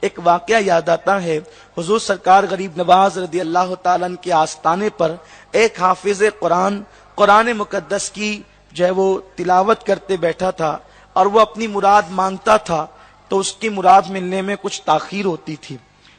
ایک واقعہ یاد آتا ہے، حضور سرکار غریب نواز رضی اللہ تعالیٰ عنہ کے آستانے پر ایک حافظ قرآن مقدس کی جو ہے وہ تلاوت کرتے بیٹھا تھا، اور وہ اپنی مراد مانگتا تھا تو اس کی مراد ملنے میں کچھ تاخیر ہوتی تھی۔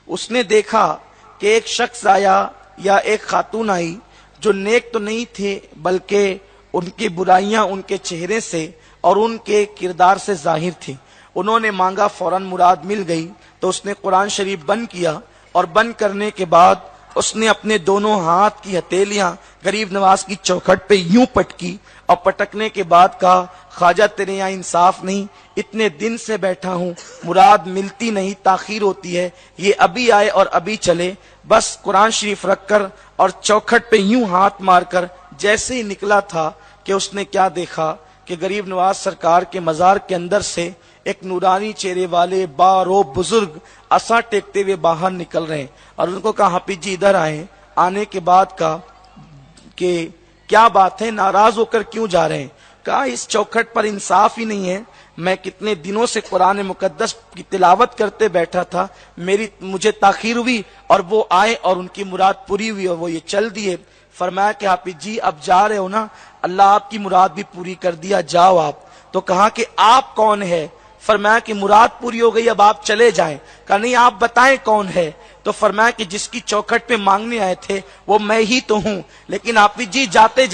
اس نے دیکھا کہ ایک شخص آیا یا ایک خاتون آئی جو نیک تو نہیں تھے، بلکہ ان کی برائیاں ان کے چہرے سے اور ان کے کردار سے ظاہر تھی۔ انہوں نے مانگا، فوراً مراد مل گئی، تو اس نے قرآن شریف بند کیا، اور بند کرنے کے بعد اس نے اپنے دونوں ہاتھ کی ہتھیلیاں غریب نواز کی چوکھٹ پہ یوں پٹکی، اور پٹکنے کے بعد کہا، خواجہ تیرے یہاں انصاف نہیں، اتنے دن سے بیٹھا ہوں، مراد ملتی نہیں، تاخیر ہوتی ہے، یہ ابھی آئے اور ابھی چلے۔ بس قرآن شریف رکھ کر اور چوکھٹ پہ یوں ہاتھ مار کر جیسے ہی نکلا تھا کہ اس نے کیا دیکھا کہ غریب نواز سرکار کے مزار کے اندر سے ایک نورانی چہرے والے بارو بزرگ عصا ٹیکتے ہوئے باہر نکل رہے ہیں، اور ان کو کہا، حافظ جی ادھر آئیں۔ آنے کے بعد کہا کہ کیا بات ہے، ناراض ہو کر کیوں جا رہے ہیں؟ کہا، اس چوکھٹ پر انصاف ہی نہیں ہے، میں کتنے دنوں سے قرآن مقدس کی تلاوت کرتے بیٹھا تھا، مجھے تاخیر ہوئی، اور وہ آئے اور ان کی مراد پوری ہوئی اور وہ یہ چل دیے۔ فرمایا کہ حافظ جی اب جا رہے ہو نا، اللہ آپ کی مراد بھی پوری کر دیا، جاؤ آپ۔ تو کہا کہ آپ کون ہے؟ فرمایا کہ مراد پوری ہو گئی، اب آپ چلے جائیں۔ کہا نہیں، آپ بتائیں کون ہے؟ تو فرمایا کہ جس کی چوکھٹ پہ مانگنے آئے تھے وہ میں ہی تو ہوں، لیکن حافظ جی جاتے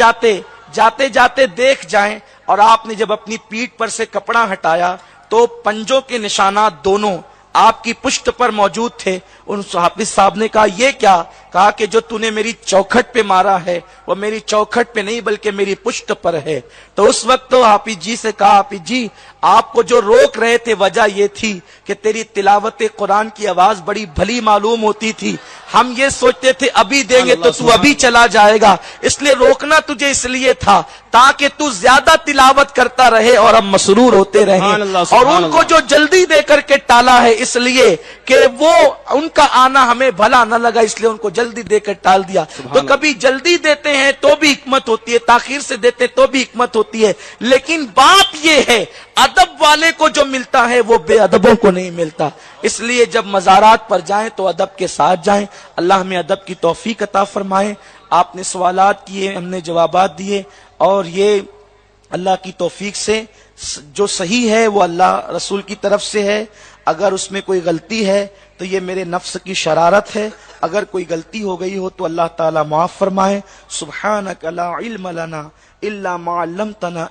جاتے دیکھ جائیں۔ اور آپ نے جب اپنی پیٹھ پر سے کپڑا ہٹایا تو پنجوں کے نشانات دونوں آپ کی پشت پر موجود تھے۔ ان حافظ صاحب نے کہا، یہ کیا؟ کہا کہ جو تو نے میری چوکھٹ پہ مارا ہے وہ میری چوکھٹ پہ نہیں بلکہ میری پشت پر ہے۔ تو اس وقت تو حافظ جی سے کہا، حافظ جی آپ کو جو روک رہے تھے وجہ یہ تھی کہ تیری تلاوت قرآن کی آواز بڑی بھلی معلوم ہوتی تھی، ہم یہ سوچتے تھے ابھی دیں گے تو ابھی چلا جائے گا، اس لیے روکنا تجھے اس لیے تھا تاکہ تو زیادہ تلاوت کرتا رہے اور ہم مسرور ہوتے رہیں۔ اور ان کو جو جلدی دے کر کے ٹالا ہے اس لیے کہ وہ ان کا آنا ہمیں بھلا نہ لگا، اس لیے ان کو جلدی دے کر ٹال دیا۔ تو کبھی جلدی دیتے ہیں تو بھی حکمت ہوتی ہے، تاخیر سے دیتے تو بھی حکمت ہوتی ہے، لیکن بات یہ ہے ادب والے کو جو ملتا ہے وہ بے ادبوں کو نہیں ملتا۔ اس لیے جب مزارات پر جائیں تو ادب کے ساتھ جائیں۔ اللہ ہمیں ادب کی توفیق عطا فرمائے۔ آپ نے سوالات کیے، ہم نے جوابات دیے، اور یہ اللہ کی توفیق سے جو صحیح ہے وہ اللہ رسول کی طرف سے ہے۔ اگر اس میں کوئی غلطی ہے تو یہ میرے نفس کی شرارت ہے، اگر کوئی غلطی ہو گئی ہو تو اللہ تعالی معاف فرمائے۔ سبحانک لا علم لنا الا ما علمتنا